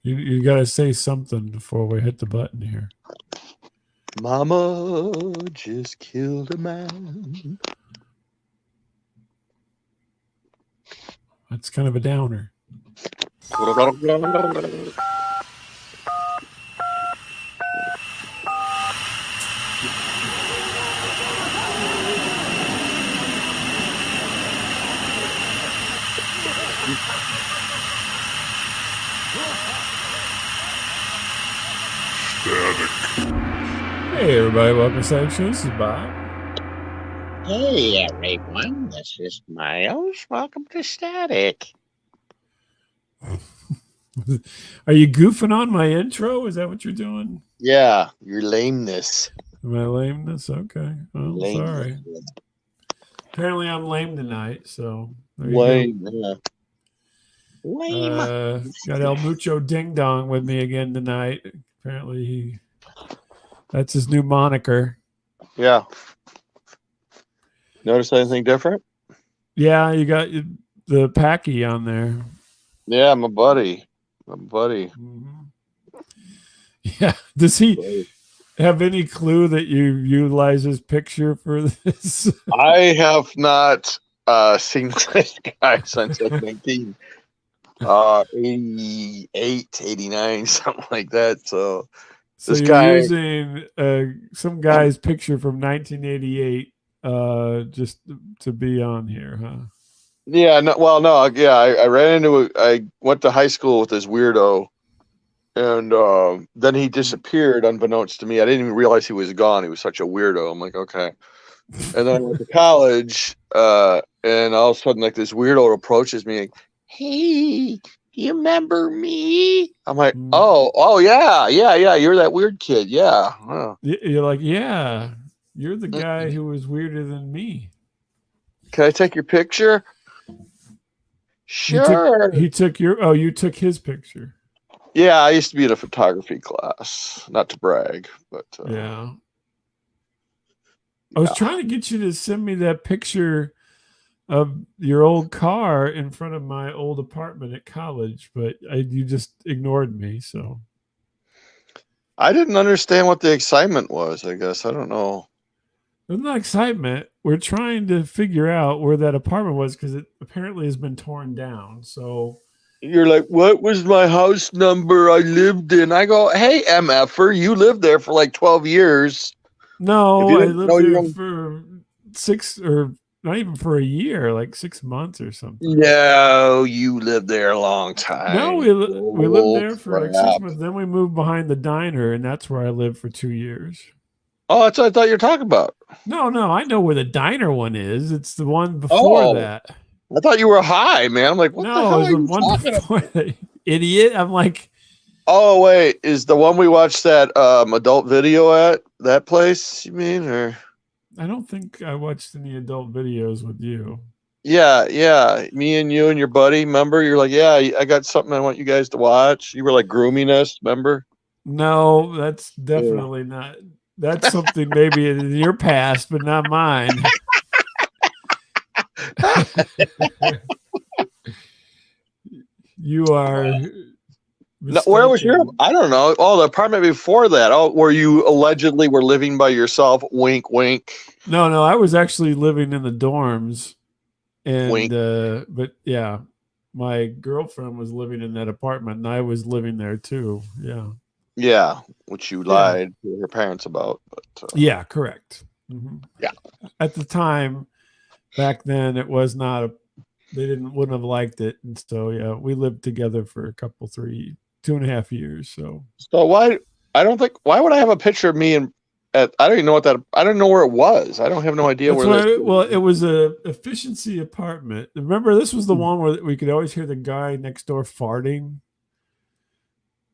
You got to say something before we hit the button here. Mama just killed a man. That's kind of a downer. Hey everybody, welcome to Static Show. This is Bob. Hey everyone, this is Miles. Welcome to Static. Are you goofing on my intro? Is that what you're doing? Yeah, your lameness. My lameness? Okay. Well, Lameness. sorry. Apparently I'm lame tonight, so there you Lame. go. Lame. Got El Mucho Ding Dong with me again tonight. Apparently that's his new moniker. Yeah. Notice anything different? Yeah, you got the Packy on there. Yeah, my buddy. Mm-hmm. Yeah. Does he have any clue that you utilize his picture for this? I have not seen this guy since like 1988, 89, something like that. So this you're guy using some guy's picture from 1988 just to be on here, huh? Yeah, no, I ran into I went to high school with this weirdo, and then he disappeared unbeknownst to me. I didn't even realize he was gone. He was such a weirdo. I'm like, okay. And then I went to college, and all of a sudden, like, this weirdo approaches me, like, hey, you remember me? I'm like, oh yeah, you're that weird kid, yeah. Oh. You're like, yeah, you're the guy who was weirder than me. Can I take your picture? Sure. He took your. Oh, you took his picture. Yeah, I used to be in a photography class. Not to brag, but yeah. I was trying to get you to send me that picture of your old car in front of my old apartment at college, but you just ignored me. So I didn't understand what the excitement was. I guess I don't know. There's no excitement. We're trying to figure out where that apartment was because it apparently has been torn down. So you're like, what was my house number I lived in? I go, hey, MFer, you lived there for like 12 years. No, I lived there for 6 or not even for a year, like 6 months or something. No, you lived there a long time. No, we lived there for like 6 months. Then we moved behind the diner, and that's where I lived for 2 years. Oh, that's what I thought you were talking about. No, I know where the diner one is. It's the one before that. I thought you were high, man. I'm like, what the hell are you talking before that, idiot. I'm like, oh wait, is the one we watched that adult video at that place? You mean, or? I don't think I watched any adult videos with you. Yeah, me and you and your buddy. Remember, you're like, yeah, I got something I want you guys to watch. You were like grooming us. Remember? No, that's definitely not. That's something maybe in your past, but not mine. You are. No, where was your? I don't know. Oh, the apartment before that. Oh, where you allegedly were living by yourself. Wink, wink. No, I was actually living in the dorms, and but yeah, my girlfriend was living in that apartment, and I was living there too. Yeah. Yeah, which you lied to her parents about. But, yeah, correct. Mm-hmm. Yeah. At the time, back then, it was not they wouldn't have liked it, and so yeah, we lived together for a couple, 2.5 years. So why would I have a picture of me I don't even know what that. I don't know where it was. I don't have no idea where. Well, it was a efficiency apartment. Remember, this was the one where we could always hear the guy next door farting.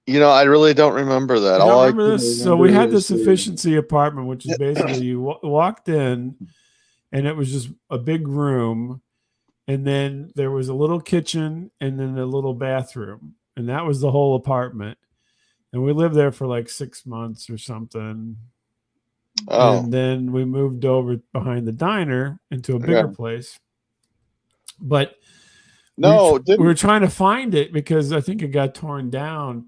You know, I really don't remember that. I remember this. So we had this efficiency apartment, which is basically you walked in, and it was just a big room, and then there was a little kitchen, and then a little bathroom, and that was the whole apartment. And we lived there for like 6 months or something. Oh. And then we moved over behind the diner into a bigger place. But we were trying to find it because I think it got torn down.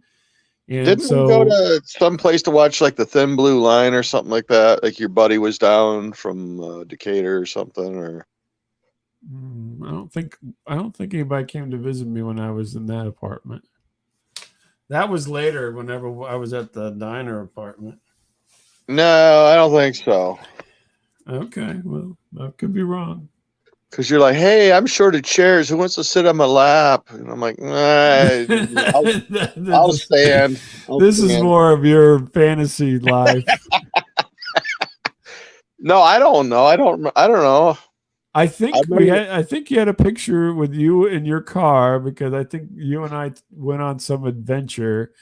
And Didn't we go to some place to watch like the Thin Blue Line or something like that? Like your buddy was down from Decatur or something, or I don't think anybody came to visit me when I was in that apartment. That was later, whenever I was at the diner apartment. no, I don't think so. Okay, well, I could be wrong. Because you're like, hey, I'm short of chairs. Who wants to sit on my lap? And I'm like, I'll stand. This is more of your fantasy life. No, I don't know. I don't know. I think you had a picture with you in your car, because I think you and I went on some adventure,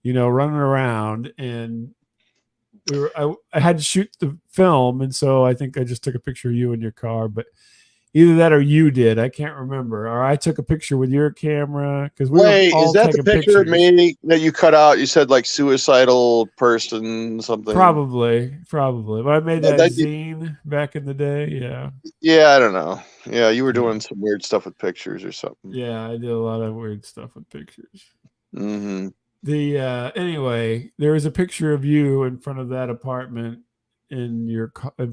running around, and I had to shoot the film, and so I think I just took a picture of you in your car, but either that or you did. I can't remember. Or I took a picture with your camera, because wait, is that the picture of me that you cut out? You said like suicidal person something. Probably. But I made that zine back in the day. Yeah. Yeah, I don't know. Yeah, you were doing some weird stuff with pictures or something. Yeah, I did a lot of weird stuff with pictures. Mm-hmm. Anyway, there was a picture of you in front of that apartment, in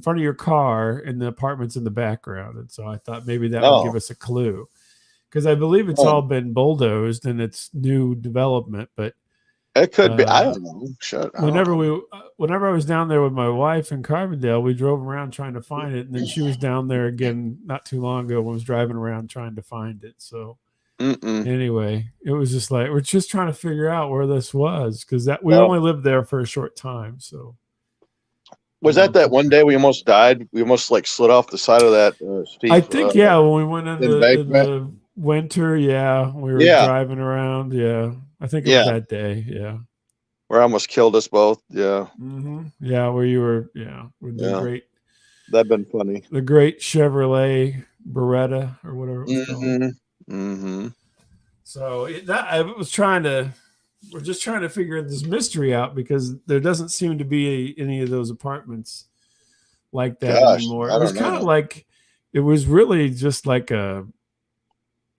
front of your car, and the apartment's in the background, and so I thought maybe that would give us a clue, because I believe it's all been bulldozed and it's new development, but it could be. I don't know. Whenever I was down there with my wife in Carbondale, we drove around trying to find it, and then she was down there again not too long ago and was driving around trying to find it. So anyway, it was just like, we're just trying to figure out where this was, because we only lived there for a short time. So was that one day we almost died? We almost like slid off the side of that steep, I think when we went in the winter, we were driving around. I think it was that day. Where I almost killed us both. Yeah. Mm-hmm. Yeah, where you were. With the great. That'd been funny. The great Chevrolet Beretta or whatever it was called. Mm-hmm. So we're just trying to figure this mystery out, because there doesn't seem to be any of those apartments like that anymore. It was kind of like, it was really just like a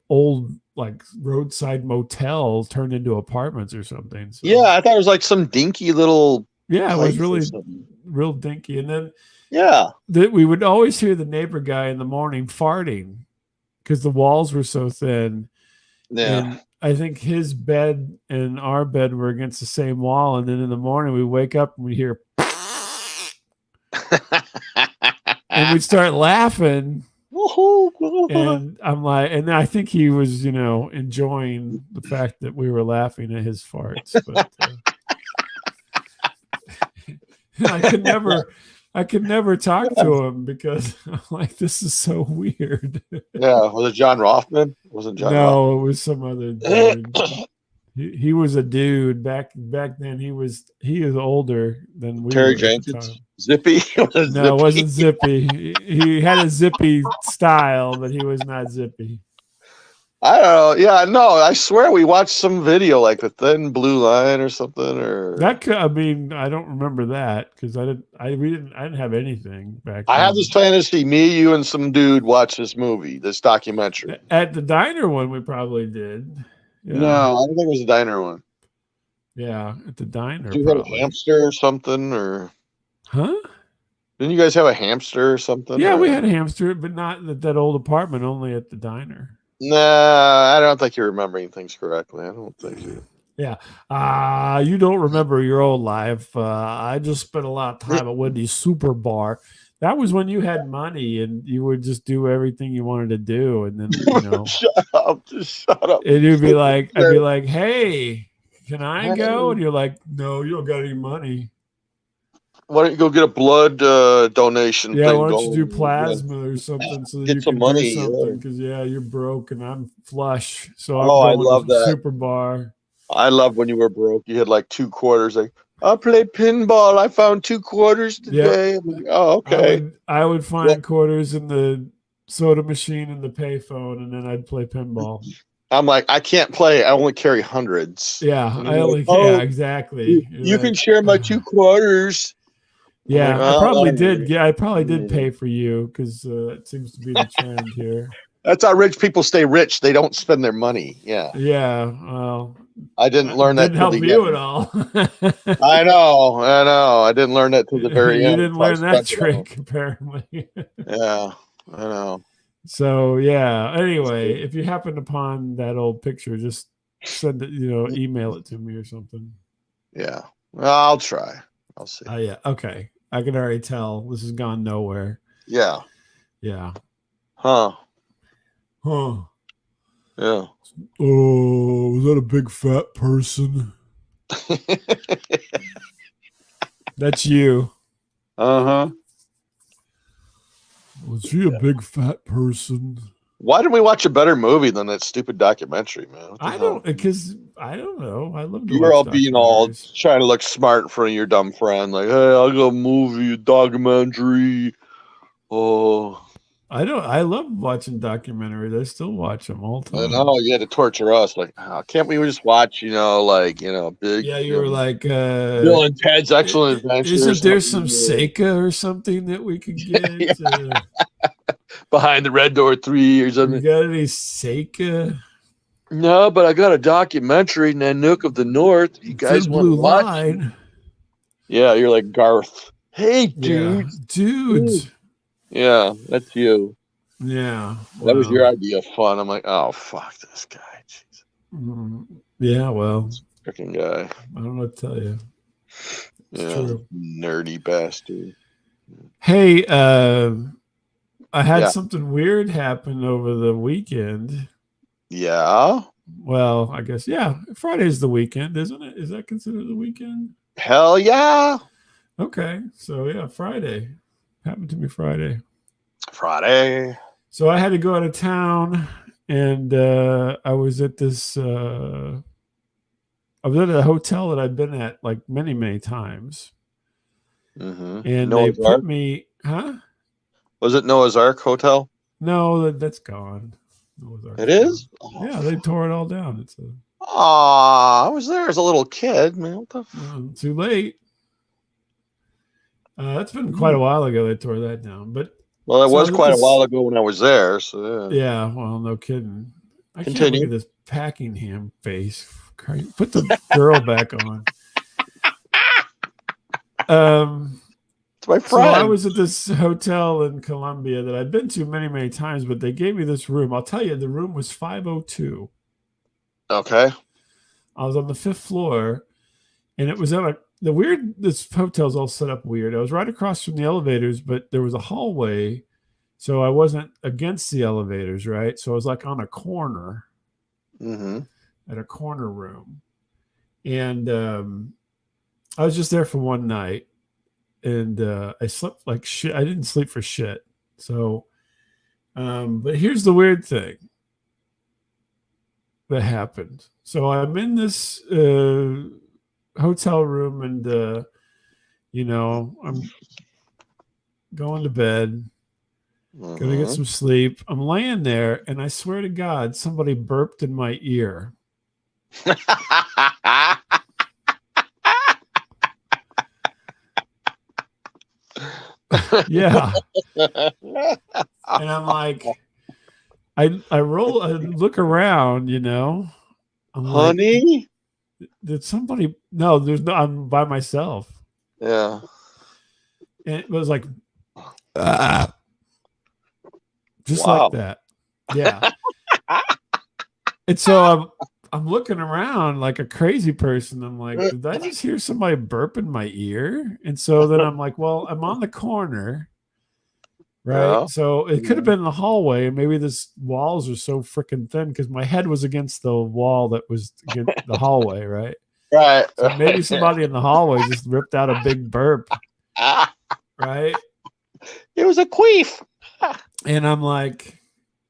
old like roadside motel turned into apartments or something. So, yeah, I thought it was like some dinky little. Yeah, it was really real dinky. And then we would always hear the neighbor guy in the morning farting, because the walls were so thin. Yeah. And I think his bed and our bed were against the same wall, and then in the morning we wake up and we hear and we'd start laughing. And I'm like, and I think he was, enjoying the fact that we were laughing at his farts. But I could never talk to him, because I'm like, this is so weird. Yeah, was it John Rothman? Wasn't John? No, Rothman. It was some other dude. He was a dude back then. He is older than we. Terry Jenkins. Zippy? No, it wasn't Zippy. He had a Zippy style, but he was not Zippy. I don't know. Yeah, no, I swear we watched some video like the Thin Blue Line or something, or that. I don't remember that, because I didn't have anything back then. I have this fantasy: me, you, and some dude watch this documentary. At the diner one, we probably did. Yeah. No, I don't think it was the diner one. Yeah, at the diner. Did you have a hamster or something, or? Huh? Didn't you guys have a hamster or something? Yeah, we had a hamster, but not at that old apartment, only at the diner. Nah, I don't think you're remembering things correctly. I don't think you. Yeah. You don't remember your old life. I just spent a lot of time at Wendy's Super Bar. That was when you had money and you would just do everything you wanted to do. And then, shut up. And you'd be like, I'd be like, hey, can I go? And you're like, no, you don't got any money. Why don't you go get a blood donation? Yeah, why don't you do plasma or something so that get you some can money? Do something? Because you're broke and I'm flush. So I love that Super Bar. I love when you were broke. You had like 2 quarters. Like, I'll play pinball. I found 2 quarters today. Yep. Like, oh, okay. I would find quarters in the soda machine and the payphone, and then I'd play pinball. I'm like, I can't play. I only carry hundreds. Yeah, exactly. You can share my 2 quarters. Yeah, I probably did. Yeah, I probably did pay for you, because it seems to be the trend here. That's how rich people stay rich. They don't spend their money. Yeah. Yeah. Well, I didn't learn that Didn't till help the you end. at all. I know. I didn't learn that till the very You end. didn't so I learn that spent it all. trick, apparently. Yeah, I know. So yeah. Anyway, if you happen upon that old picture, just send it. Email it to me or something. Yeah. Well, I'll try. I'll see. Oh yeah. Okay. I can already tell this has gone nowhere. Yeah. Yeah. Huh. Huh. Yeah. Oh, was that a big fat person? That's you. Uh-huh. Was she a big fat person? Why didn't we watch a better movie than that stupid documentary, man? What the I hell? don't, because I don't know. I love to You were all watch being all documentaries. trying to look smart in front of your dumb friend, like, "Hey, I'll go movie, a documentary." Oh, I love watching documentaries. I still watch them all the I time. know you had to torture us, like, can't we just watch, big, Yeah, you were like, Bill and Ted's Excellent Adventure? Isn't there some Seika or something that we could get? Behind the Red Door 3 or You something? got any Seika? No, but I got a documentary, Nanook of the North. You guys want to Blue watch? Line? Yeah, you're like Garth. Hey, Yeah. Dudes. Yeah, that's you. Yeah. That was your idea of fun. I'm like, oh, fuck this guy. Jeez. Yeah, well, Freaking guy. I don't know what to tell you. It's true. Nerdy bastard. Hey, I had something weird happen over the weekend. Yeah. Well, I guess, yeah. Friday's the weekend, isn't it? Is that considered the weekend? Hell yeah. Okay. So, yeah, Friday. Happened to me Friday. So I had to go out of town, and I was at this. I was at a hotel that I've been at like many, many times, Mm-hmm. and Noah's they put Ark? me. Huh? Was it Noah's Ark Hotel? No, that's gone. Noah's Ark. It is? Oh, yeah, they tore it all down. It's I was there as a little kid, man. What the too late. That's been quite a while ago they tore that down, but. Well, it was quite a while ago when I was there. So yeah, well, no kidding. I can't Continue. look at this Packingham face. Put the girl back on. It's my friend. So I was at this hotel in Columbia that I've been to many, many times, but they gave me this room. I'll tell you, the room was 502. Okay. I was on the 5th floor, and it was at this hotel's all set up weird. I was right across from the elevators, but there was a hallway, so I wasn't against the elevators, right? So I was like on a corner, at a corner room, and I was just there for one night, and I slept like shit. I didn't sleep for shit. So, but here's the weird thing that happened. So I'm in this hotel room, and I'm going to bed, gonna get some sleep. I'm laying there, and I swear to God, somebody burped in my ear. Yeah. And I'm like, I look around, I'm honey, like, did somebody? No, there's no. I'm by myself. Yeah. And it was like, just like that. Yeah. And so I'm looking around like a crazy person. I'm like, did I just hear somebody burp in my ear? And so then I'm like, well, I'm on the corner. Right. Yeah. So it could have been in the hallway, and maybe this walls are so freaking thin because my head was against the wall that was against the hallway, right? Right. So maybe somebody in the hallway just ripped out a big burp. Right. It was a queef. And I'm like,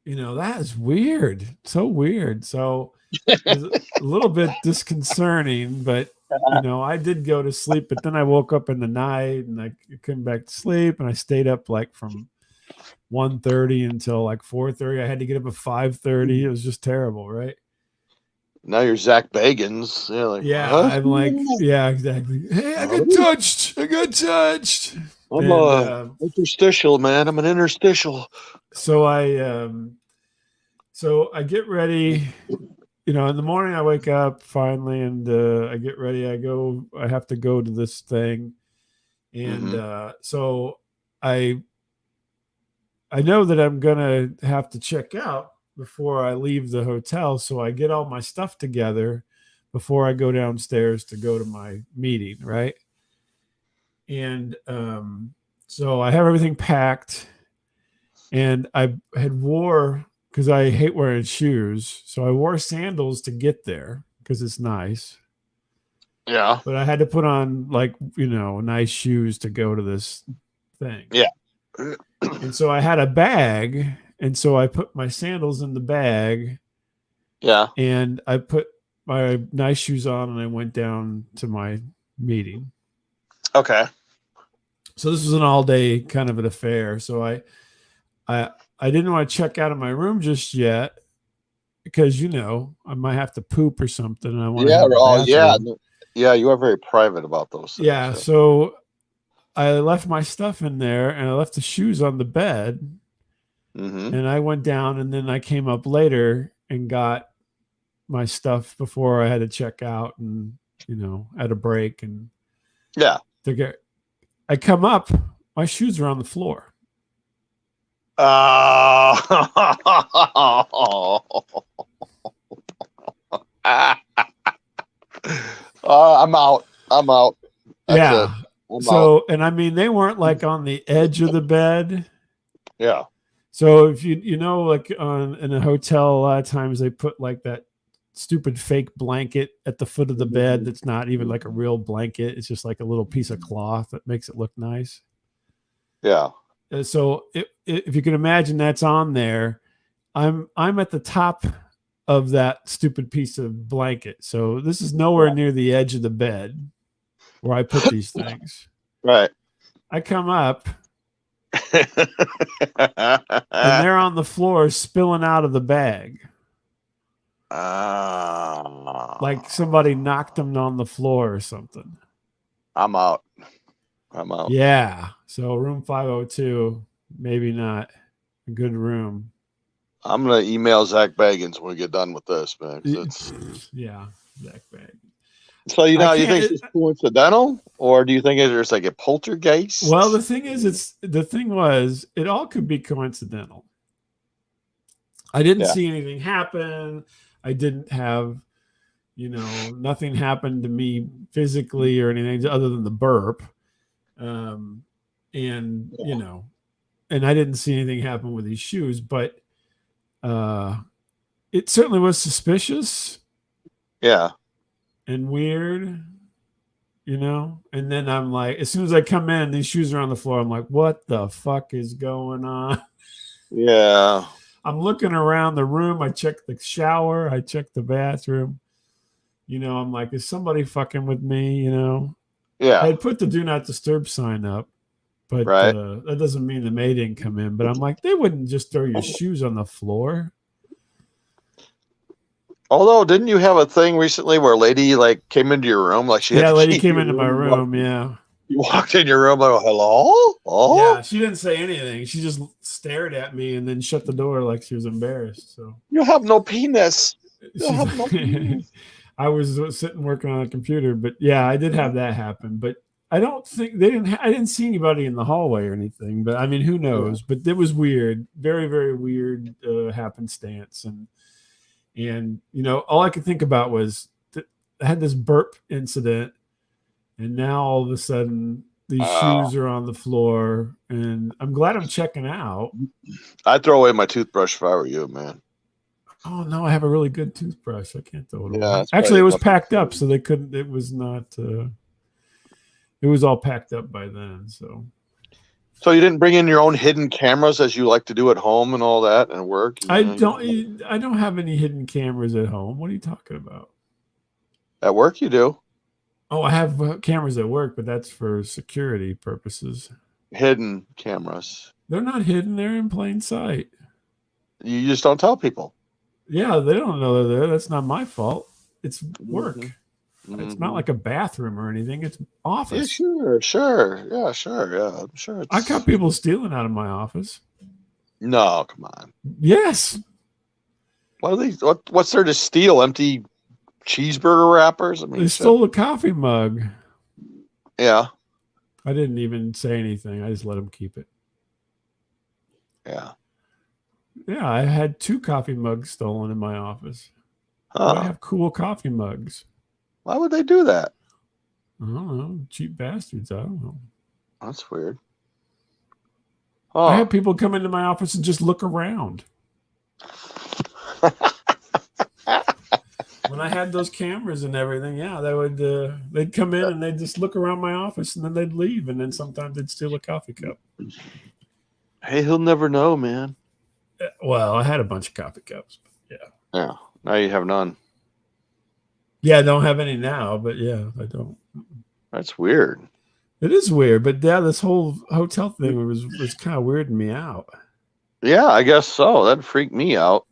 that is weird. So weird. So it's a little bit disconcerting, but I did go to sleep, but then I woke up in the night and I came back to sleep, and I stayed up like from 1:30 until like 4:30. I had to get up at 5:30. It was just terrible, right? Now you're Zach Bagans. Yeah, huh? I'm like, yeah, exactly. Hey, I got touched. I'm interstitial, man. I'm an interstitial. So I get ready, in the morning I wake up finally and I get ready. I have to go to this thing. And so I know that I'm going to have to check out before I leave the hotel. So I get all my stuff together before I go downstairs to go to my meeting, right? And so I have everything packed, and I had because I hate wearing shoes. So I wore sandals to get there because it's nice. Yeah. But I had to put on nice shoes to go to this thing. Yeah. And so I had a bag, and so I put my sandals in the bag. Yeah. And I put my nice shoes on, and I went down to my meeting. Okay. So this was an all-day kind of an affair. So I didn't want to check out of my room just yet because I might have to poop or something. And I want yeah. You are very private about those things. Yeah. So I left my stuff in there, and I left the shoes on the bed. And I went down, and then I came up later and got my stuff before I had to check out, and at a break. And yeah, I come up, my shoes are on the floor. I'm out. That's so, and I mean, they weren't like on the edge of the bed. Yeah. So if like in a hotel, a lot of times they put like that stupid fake blanket at the foot of the bed. That's not even like a real blanket. It's just like a little piece of cloth that makes it look nice. Yeah. So if you can imagine, that's on there. I'm at the top of that stupid piece of blanket. So this is nowhere near the edge of the bed where I put these things. Right. I come up and they're on the floor spilling out of the bag. Like somebody knocked them on the floor or something. I'm out. Yeah. So room 502, maybe not a good room. I'm going to email Zach Baggins when we get done with this, man. Yeah, Zach Baggins. So, you think it's coincidental, or do you think there's like a poltergeist? Well, the thing was, it all could be coincidental. I didn't see anything happen. I didn't have, nothing happened to me physically or anything other than the burp. And I didn't see anything happen with these shoes, but it certainly was suspicious. Yeah. And weird, and then I'm like, as soon as I come in, these shoes are on the floor. I'm like, what the fuck is going on? Yeah. I'm looking around the room. I check the shower. I check the bathroom. I'm like, is somebody fucking with me? Yeah. I had put the do not disturb sign up, but that doesn't mean the maid didn't come in. But I'm like, they wouldn't just throw your shoes on the floor. Although, didn't you have a thing recently where a lady came into your room? A lady came into my room. Yeah. You walked in your room. Like, hello? Oh. Yeah. She didn't say anything. She just stared at me and then shut the door like she was embarrassed. So you have no penis. I was sitting working on a computer, but yeah, I did have that happen. But I don't think I didn't see anybody in the hallway or anything. But I mean, who knows? But it was weird, very, very weird happenstance. And all I could think about was I had this burp incident, and now all of a sudden these shoes are on the floor, and I'm glad I'm checking out. I'd throw away my toothbrush if I were you, man. Oh no, I have a really good toothbrush. I can't throw it away. Yeah, actually, it was packed up, so they couldn't. It was not. It was all packed up by then. So you didn't bring in your own hidden cameras as you like to do at home and all that and work? I don't have any hidden cameras at home. What are you talking about? At work you do. Oh, I have cameras at work, but that's for security purposes. Hidden cameras. They're not hidden. They're in plain sight. You just don't tell people. Yeah, they don't know they're there. That's not my fault. It's work. It's not like a bathroom or anything. It's office. Yeah, sure. Yeah, sure. Yeah, I'm sure. I caught people stealing out of my office. No, come on. Yes. What's there to steal? Empty cheeseburger wrappers? I mean, They stole a coffee mug. Yeah. I didn't even say anything. I just let them keep it. Yeah. Yeah, I had 2 coffee mugs stolen in my office. But I have cool coffee mugs. Why would they do that? I don't know. Cheap bastards. I don't know. That's weird. I have people come into my office and just look around. When I had those cameras and everything, yeah, they'd come in and they'd just look around my office and then they'd leave, and then sometimes they'd steal a coffee cup. Hey, he'll never know, man. Well, I had a bunch of coffee cups. But yeah. Yeah. Now you have none. Yeah, I don't have any now, but yeah, I don't. That's weird. It is weird, but yeah, this whole hotel thing was kind of weirding me out. Yeah, I guess so. That freaked me out.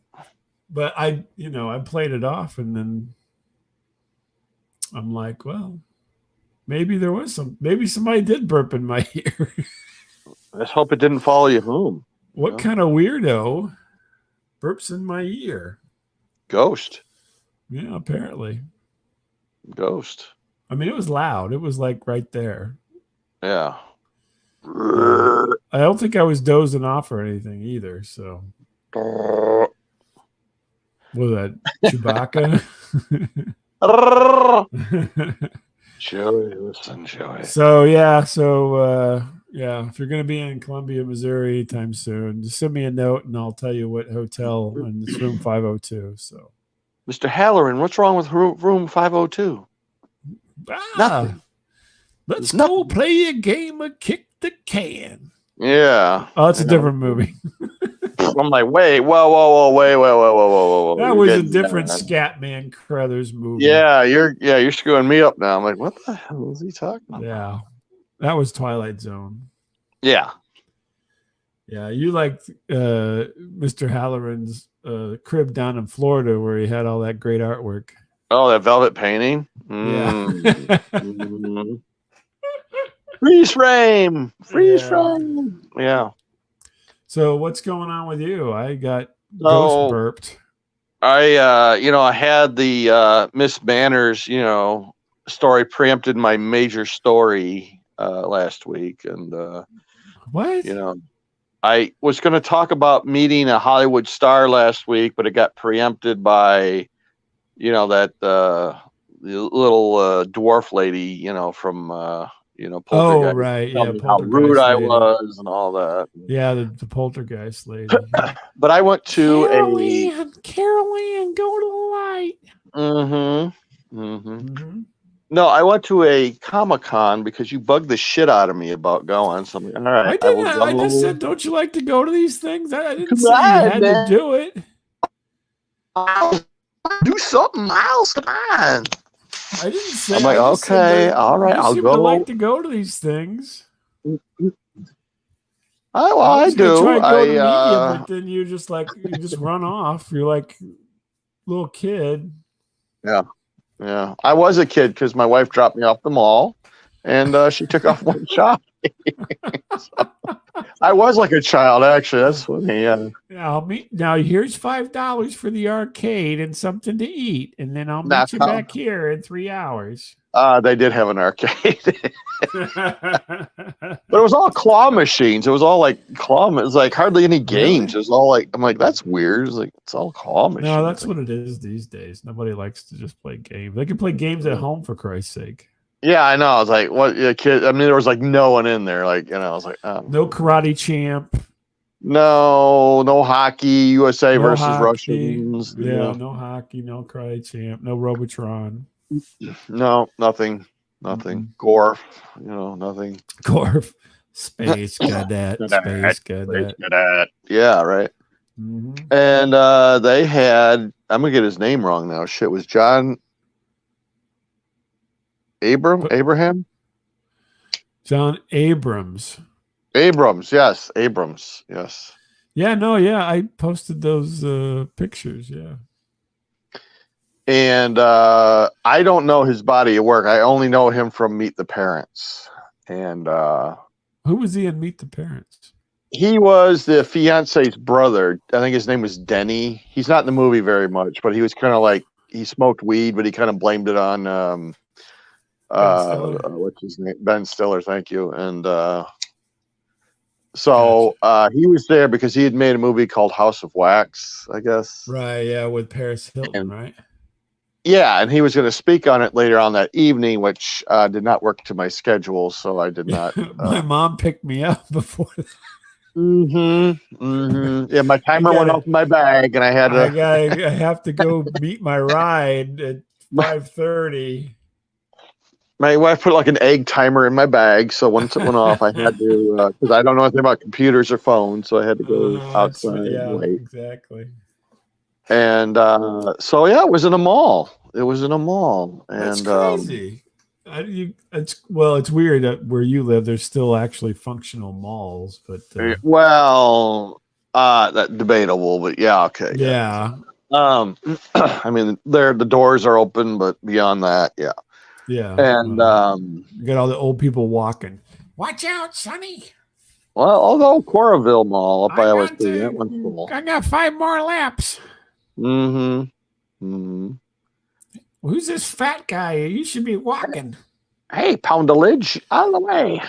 But I played it off, and then I'm like, well, maybe maybe somebody did burp in my ear. Let's hope it didn't follow you home. What kind of weirdo burps in my ear? Ghost. Yeah, apparently. Ghost. I mean, it was loud. It was like right there. Yeah. I don't think I was dozing off or anything either. So, what was that? Chewbacca? Joey, listen, Joey. So, yeah. If you're going to be in Columbia, Missouri anytime soon, just send me a note and I'll tell you what hotel, and it's room 502. So, Mr. Halloran, what's wrong with room 502? Nothing. Let's go play a game of kick the can. Yeah. Oh, it's a different movie. I'm like, wait, whoa. That was a different Scatman Crothers movie. Yeah, you're screwing me up now. I'm like, what the hell is he talking about? Yeah. That was Twilight Zone. Yeah. Yeah, you liked Mr. Halloran's crib down in Florida where he had all that great artwork. Oh, that velvet painting? Yeah. Freeze frame. Frame. Yeah. So what's going on with you? I got ghost burped. I had the Miss Manners, story preempted my major story last week. And, what? I was going to talk about meeting a Hollywood star last week, but it got preempted by, that the little dwarf lady, from, Poltergeist. Oh, right. Yeah. How rude I was and all that. Yeah. The poltergeist lady. But I went to Carol Ann, go to the light. No, I went to a Comic-Con because you bugged the shit out of me about going. So I'm like, all right. I just said, don't you like to go to these things? I didn't say you had to do it. Do something else. Come on. I didn't say. I'm like, okay, all right, I'll go. I like to go to these things. I do. But then you just run off. You're like a little kid. Yeah. I was a kid because my wife dropped me off the mall, and she took off one shot. So, I was like a child, actually. That's funny. Yeah. Now here's $5 for the arcade and something to eat, and then I'll meet you back here in 3 hours. They did have an arcade, but it was all claw machines. It was all like claw. It was like hardly any games. It was all like, I'm like, that's weird. It's all claw machines. No, that's what it is these days. Nobody likes to just play games. They can play games at home, for Christ's sake. Yeah, I know. I was like, what, kid? I mean, there was like no one in there. Like, I was like, no Karate Champ. No hockey. USA versus Russians. Yeah, no hockey, no Karate Champ, no Robotron. No, nothing. Gorf, nothing. Gorf. Space Cadet. Space Cadet. Yeah, right. Mm-hmm. And they had, I'm going to get his name wrong now. Shit, was Jon Abraham? Jon Abrahams. Yes. Abrams, yes. Yeah, I posted those pictures, yeah. And I don't know his body of work. I only know him from Meet the Parents. And who was he in Meet the Parents? He was the fiance's brother. I think his name was Denny. He's not in the movie very much, but he was kind of like he smoked weed, but he kind of blamed it on Ben Stiller? what's his name? Ben Stiller. Thank you. And he was there because he had made a movie called House of Wax, I guess. Right, yeah, with Paris Hilton, And- right? Yeah, and he was going to speak on it later on that evening, which did not work to my schedule, so I did not. My mom picked me up before that. Yeah, my timer went off in my bag, and I had to. I have to go meet my ride at 5:30. My wife put like an egg timer in my bag, so once it went off, I had to because I don't know anything about computers or phones, so I had to go outside and wait. Exactly. And it was in a mall. It was in a mall, and That's crazy. It's weird that where you live, there's still actually functional malls, but that debatable, but yeah, okay, yeah. I mean, the doors are open, but beyond that, yeah. Yeah. And you got all the old people walking. Watch out, Sonny. Well, although Coraville Mall up by OSB, that one's cool. I got 5 more laps. Who's this fat guy? You should be walking. Hey, poundalage, out of the way.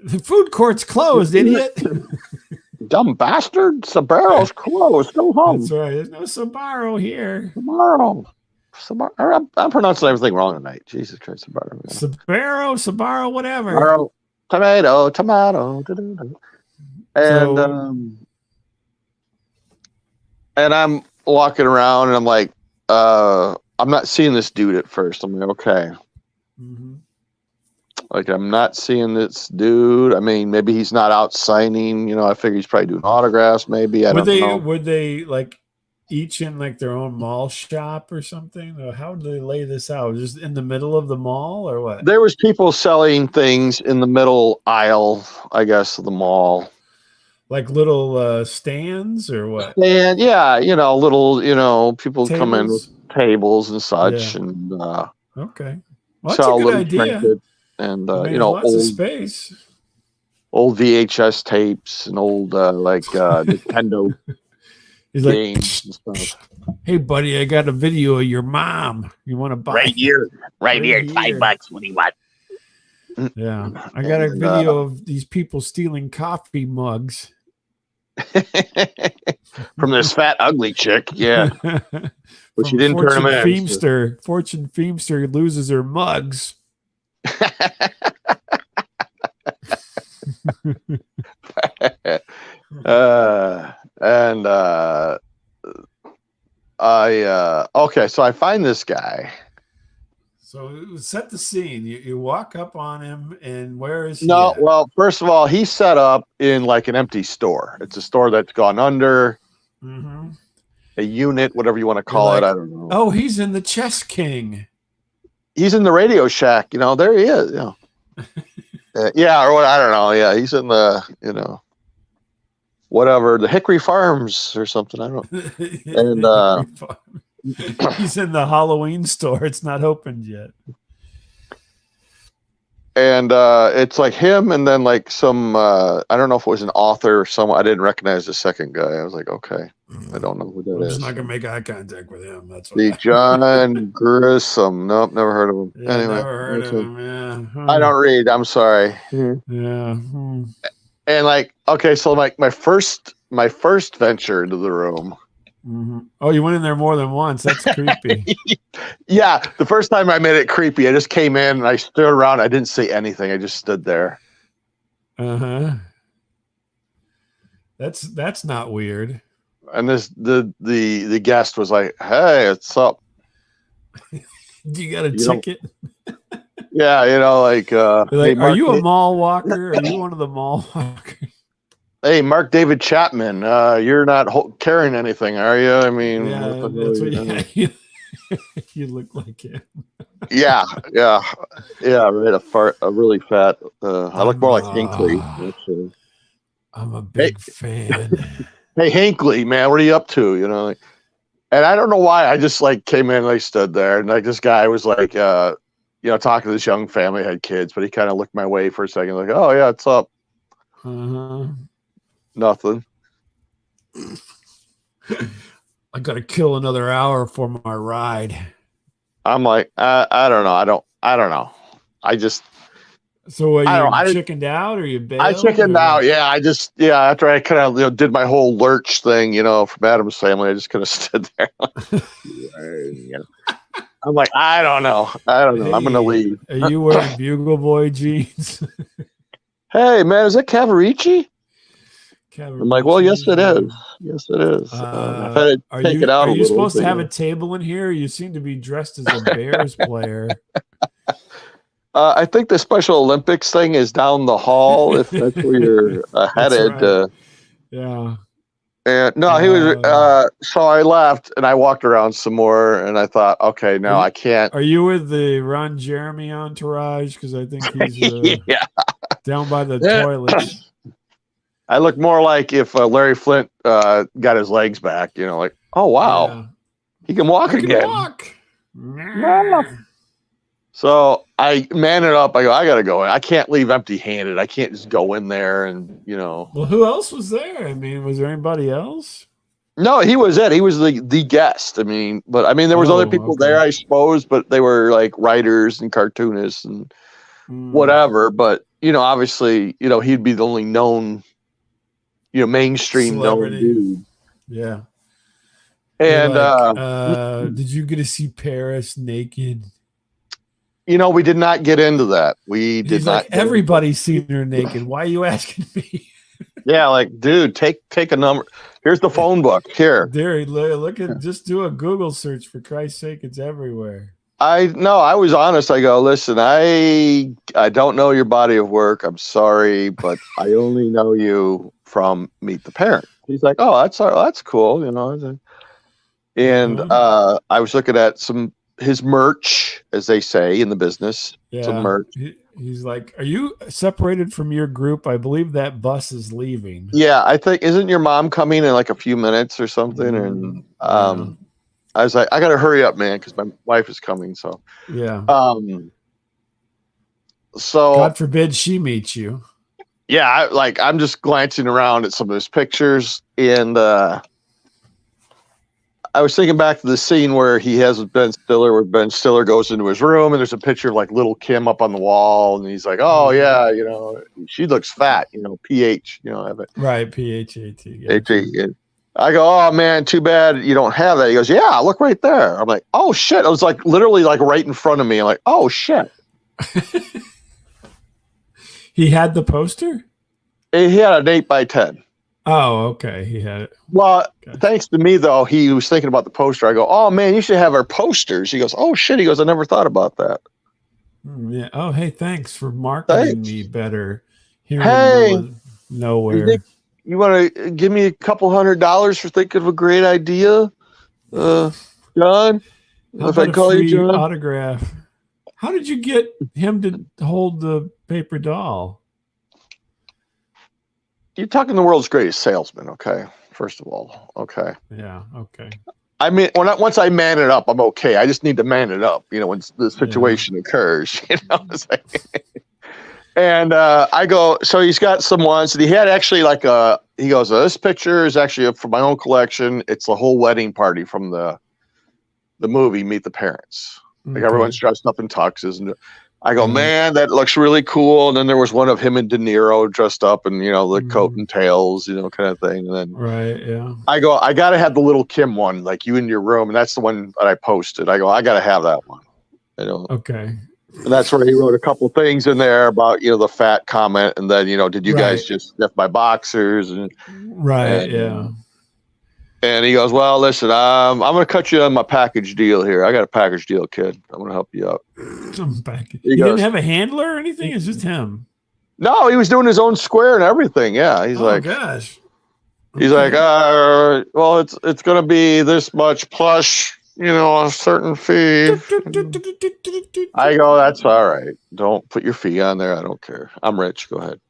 The food court's closed, idiot. Dumb bastard. Sabaro's closed. Go home. That's right. There's no Sabaro here. Sabaro. I'm pronouncing everything wrong tonight. Jesus Christ, Sabaro. Sabaro, whatever. Sabaro, tomato. And I'm walking around and I'm like, I'm not seeing this dude at first. I'm like, okay. Like, I'm not seeing this dude. I mean, maybe he's not out signing. I figure he's probably doing autographs. Maybe I don't know. Would they like each in like their own mall shop or something? Or how did they lay this out? Just in the middle of the mall or what? There was people selling things in the middle aisle, I guess, of the mall. Like little stands or what? And yeah, little, people Tables? come in with tables and such, Yeah. and okay, well, that's a good idea. And lots of space, old VHS tapes and old Nintendo He's games and like, stuff. Hey, buddy, I got a video of your mom. You want to buy? Right here. $5. What do you want? Yeah, I got a video of these people stealing coffee mugs from this fat ugly chick. Yeah, but she didn't turn them in. Fortune Feimster loses her mugs. So I find this guy. So set the scene. You walk up on him, and where is he? No, at? well, first of all, he's set up in like an empty store. It's a store that's gone under. A unit, whatever you want to call it. I don't know. Oh, he's in the Chess King. He's in the Radio Shack. There he is. Yeah, or what? I don't know. Yeah, he's in the whatever, the Hickory Farms or something. I don't know. And he's in the Halloween store. It's not opened yet. And it's like him, and then like some I don't know if it was an author or someone. I didn't recognize the second guy. I was like, okay, I don't know who that I'm is. just not gonna make eye contact with him. That's the John Grissom. Nope, never heard of him. Yeah, anyway, never heard of him. Yeah, I don't read. I'm sorry. Yeah. And like, okay, so like my first venture into the room. Oh, you went in there more than once. That's creepy. Yeah, the first time I made it creepy. I just came in and I stood around. I didn't say anything. I just stood there. That's not weird. And the guest was like, "Hey, what's up? Do you got a ticket?" Yeah, like, hey, are you a mall walker? Are you one of the mall walkers? Hey, Mark David Chapman, you're not carrying anything, are you? I mean, yeah, that's what you look like him. Yeah, right. A really fat. I look more like Hinckley. Actually. I'm a big fan. Hey, Hinckley, man, what are you up to? And I don't know why. I just like came in and I stood there, and like this guy was like, talking to this young family, had kids, but he kind of looked my way for a second, like, oh yeah, what's up? Nothing. I got to kill another hour for my ride. I'm like, I don't know. I don't know. I just. So you I chickened out or you bailed? I chickened out. Yeah, after I kind of did my whole lurch thing, from Adam's Family, I just kind of stood there. I'm like, I don't know. I'm gonna leave. Are you wearing Bugle Boy jeans? Hey man, is that Cavarici? I'm like, well, yes it is. Yes it is. I had to take it out a little. Are you supposed to have a table in here? You seem to be dressed as a Bears player. I think the Special Olympics thing is down the hall. If that's where you're headed. Right. Yeah. And no, he was. So I left and I walked around some more, and I thought, okay, no, I can't. Are you with the Ron Jeremy entourage? Because I think he's down by the toilets. I look more like if Larry Flint got his legs back. Like, oh wow, he can walk again. Walk. So I man it up. I go, I gotta go. I can't leave empty-handed. I can't just go in there and Well, who else was there? I mean, was there anybody else? No, he was it. He was the guest. There was other people there, I suppose, but they were like writers and cartoonists and whatever. But obviously, he'd be the only known, mainstream known dude. Yeah. And did you get to see Paris naked? We did not get into that. We did not. Everybody's seen her naked. Why are you asking me? Yeah, like, dude, take a number. Here's the phone book. Here. There, look at. Just do a Google search, for Christ's sake. It's everywhere. I was honest. I go, listen, I don't know your body of work. I'm sorry, but I only know you from Meet the Parent. He's like, oh, that's cool, And I was looking at his merch, as they say in the business. Yeah. Some merch. He's like, are you separated from your group? I believe that bus is leaving. Yeah, I think, isn't your mom coming in like a few minutes or something? And I was like, I got to hurry up, man, because my wife is coming. So, yeah. So God forbid she meets you. Yeah, I'm just glancing around at some of his pictures, and I was thinking back to the scene where he has Ben Stiller, where Ben Stiller goes into his room, and there's a picture of like little Kim up on the wall, and he's like, "Oh yeah, she looks fat, PH, right, PHAT." AT. I go, "Oh man, too bad you don't have that." He goes, "Yeah, look right there." I'm like, "Oh shit!" It was like literally like right in front of me. I'm like, "Oh shit." He had the poster? He had an 8x10. Oh, okay. He had it. Well, thanks to me, though, he was thinking about the poster. I go, oh, man, you should have our posters. He goes, oh, shit. He goes, I never thought about that. Yeah. Oh, hey, thanks for marketing me better here in the middle of nowhere. You want to give me a couple $100 for thinking of a great idea, John? If I call you John? Autograph. How did you get him to hold the paper doll? You're talking the world's greatest salesman, okay? First of all, okay. Yeah, okay. I mean, once I man it up, I'm okay. I just need to man it up, when the situation occurs, It's like, and I go, so he's got some ones, and he had actually he goes, this picture is actually from my own collection. It's the whole wedding party from the movie Meet the Parents. Like everyone's dressed up in tuxes, and I go, man, that looks really cool. And then there was one of him and De Niro dressed up in, the coat and tails, kind of thing. And then right, yeah. I go, I got to have the little Kim one, like you in your room. And that's the one that I posted. I go, I got to have that one. Okay. And that's where he wrote a couple of things in there about, the fat comment. And then, did you guys just sniff my boxers? And yeah. And he goes, well, listen, I'm going to cut you on my package deal here. I got a package deal, kid. I'm going to help you out. He didn't have a handler or anything? It's just him. No, he was doing his own square and everything. Yeah. He's like, gosh. He's like, well, it's going to be this much plus, a certain fee. I go, that's all right. Don't put your fee on there. I don't care. I'm rich. Go ahead.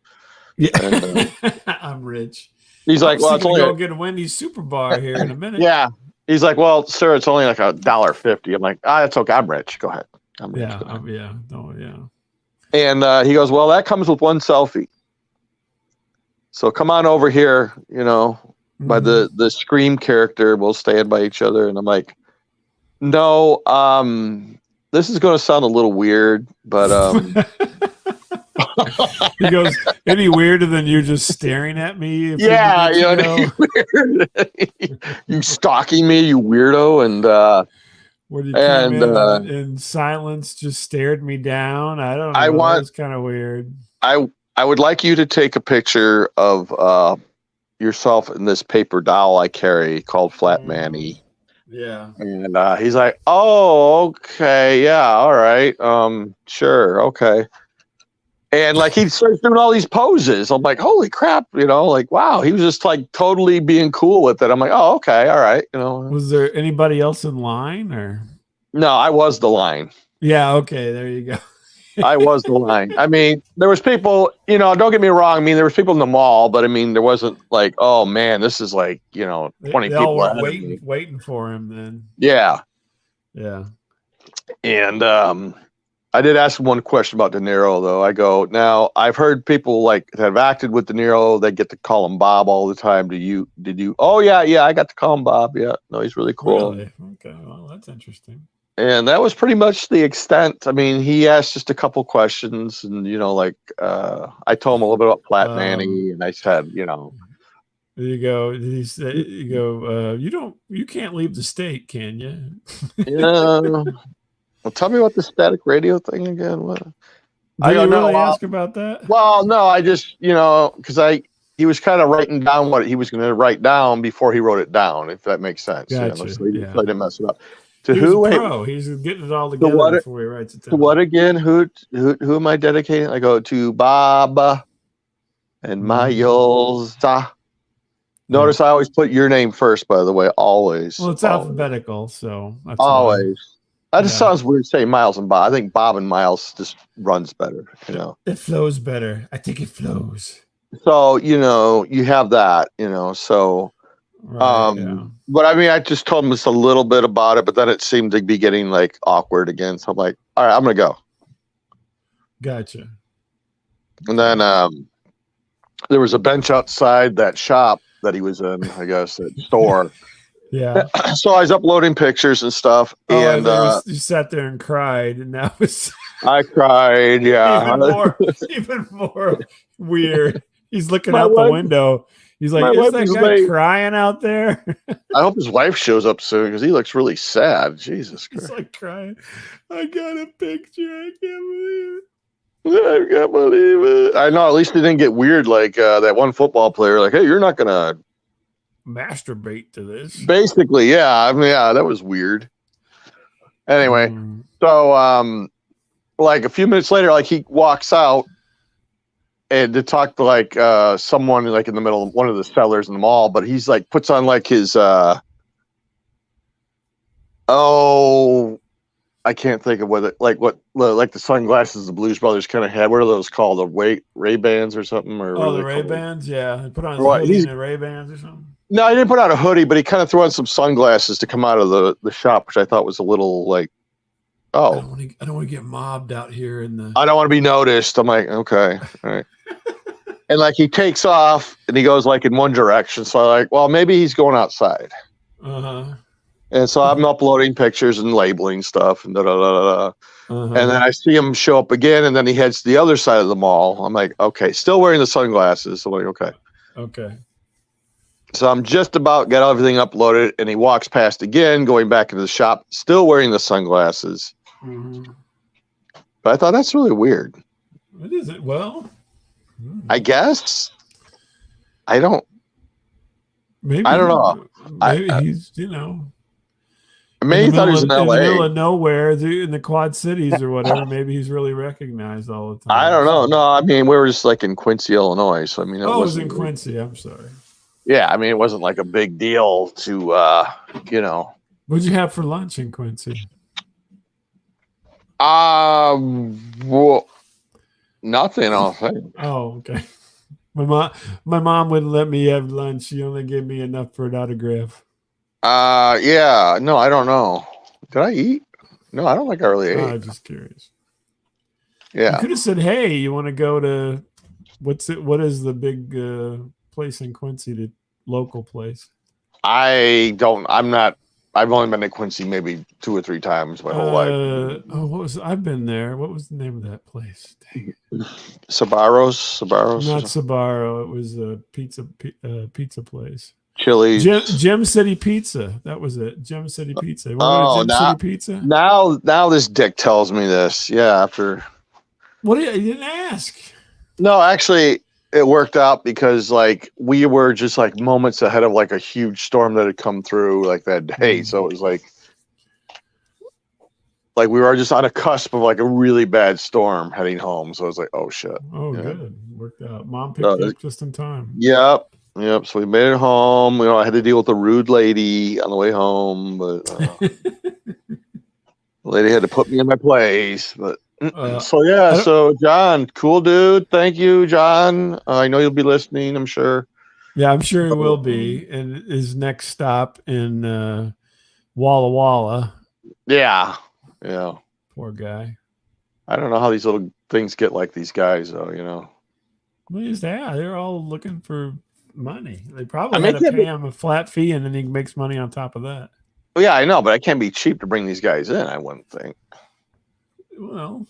Yeah. And, I'm rich. He's like, well, it's only go get a Wendy's Super Bar here in a minute. Yeah. He's like, well, sir, it's only like $1.50. I'm like, that's okay. I'm rich. Go ahead. I'm rich. Yeah. And he goes, well, that comes with one selfie. So come on over here, by Mhm. the Scream character. We'll stand by each other. And I'm like, no, this is going to sound a little weird, but He goes, any weirder than you just staring at me a few yeah, minutes ago? you stalking me, you weirdo, When you came and in and in silence, just stared me down. I don't I know. That want was kind of weird. I would like you to take a picture of yourself in this paper doll I carry called Flat Manny. Yeah. And he's like, oh, okay, yeah, all right, sure, okay. And like he starts doing all these poses. I'm like, holy crap, like wow, he was just like totally being cool with it. I'm like, oh, okay, all right, Was there anybody else in line or? No, I was the line. Yeah. Okay. There you go. I was the line. I mean, there was people, don't get me wrong. I mean, there was people in the mall, but I mean, there wasn't like, oh man, this is like, 20 They all people were ahead of me. waiting for him then. Yeah. Yeah. And I did ask him one question about De Niro, though. I go, now I've heard people like that have acted with De Niro. They get to call him Bob all the time. Did you? Oh yeah, I got to call him Bob. Yeah, no, he's really cool. Really? Okay. Well, that's interesting. And that was pretty much the extent. I mean, he asked just a couple questions, and I told him a little bit about Flat Manny, and I said, There you go. Did he say? You go. You can't leave the state, can you? yeah. Well, tell me about the static radio thing again. What? Did you really ask about that? Well, no, I just, because he was kind of writing down what he was going to write down before he wrote it down, if that makes sense. Gotcha. So I didn't mess it up. To who? Pro. He's getting it all together before he writes it down. To what again? Who am I dedicating? I go to Bob and Miles. Notice I always put your name first, by the way, always. Well, it's alphabetical, so that's always. That just sounds weird saying Miles and Bob. I think Bob and Miles just runs better, It flows better. I think it flows. So, you have that, so right, but I mean I just told him just a little bit about it, but then it seemed to be getting like awkward again. So I'm like, all right, I'm gonna go. Gotcha. And then there was a bench outside that shop that he was in, I guess, that store. Yeah. So I was uploading pictures and stuff, and you sat there and cried, and that was I cried. Yeah, even more weird. He's looking out the window. He's like, "Is that guy crying out there?" I hope his wife shows up soon because he looks really sad. Jesus Christ! He's like crying. I got a picture. I can't believe it. I can't believe it. I know. At least it didn't get weird like that one football player. Like, hey, you're not gonna masturbate to this. Basically, yeah. I mean, yeah, that was weird. Anyway, so like a few minutes later, like he walks out and to talk to like someone like in the middle of one of the sellers in the mall, but he's like puts on like his I can't think of what the sunglasses the Blues Brothers kind of had. What are those called? The Ray-Bans or something? Or the Ray-Bans, yeah. He put on his hoodie and Ray-Bans or something. No, he didn't put on a hoodie, but he kind of threw on some sunglasses to come out of the shop, which I thought was a little like, I don't want to get mobbed out here in the. I don't want to be noticed. I'm like, okay, all right. And like he takes off and he goes like in one direction. So I'm like, well, maybe he's going outside. And so I'm uploading pictures and labeling stuff and And then I see him show up again, and then he heads to the other side of the mall. I'm like, okay, still wearing the sunglasses. So I'm like, okay. Okay. So I'm just about got everything uploaded, and he walks past again, going back into the shop, still wearing the sunglasses. But I thought that's really weird. What is it? Well, I guess I don't. Maybe I don't know. Maybe he's Maybe he thought he was in LA. In the middle of nowhere, in the Quad Cities or whatever. Maybe he's really recognized all the time. I don't know. No, I mean we were just like in Quincy, Illinois. So I mean, it was in Quincy. I'm sorry. Yeah, I mean it wasn't like a big deal to What'd you have for lunch in Quincy? Well, nothing. I'll say. Oh, okay. My mom wouldn't let me have lunch. She only gave me enough for an autograph. Yeah. No, I don't know. Did I eat? No, I don't think I really ate. I'm just curious. Yeah. You could have said, "Hey, you want to go to What's it? What is the big place in Quincy? The local place? I'm not. I've only been to Quincy maybe 2 or 3 times my whole life. Oh, what was? I've been there. What was the name of that place? Dang it. Sabaros. Not Sbarro. It was a pizza place. Chili's. Gem City Pizza. That was it. Gem City Pizza. Oh, City Pizza. Now this dick tells me this. Yeah, after. What you didn't ask? No, actually, it worked out because like we were just like moments ahead of like a huge storm that had come through like that day. So it was like we were just on a cusp of like a really bad storm heading home. So I was like, oh shit. Oh, yeah. Good. Worked out. Mom picked you up just in time. Yep. So we made it home. You know, I had to deal with a rude lady on the way home, but the lady had to put me in my place. But so John, cool dude. Thank you, John. I know you'll be listening, I'm sure. Yeah, I'm sure he will be. And his next stop in Walla Walla. Yeah. Poor guy. I don't know how these little things get like these guys, though, you know. Well, they're all looking for money. They probably had to pay him a flat fee, and then he makes money on top of that. Well, yeah, I know, but it can't be cheap to bring these guys in, I wouldn't think. Well,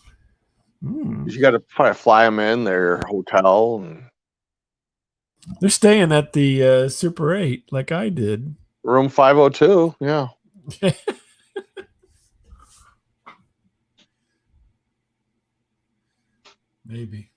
you got to probably fly them in their hotel. And they're staying at the Super 8 like I did. Room 502, yeah. Maybe.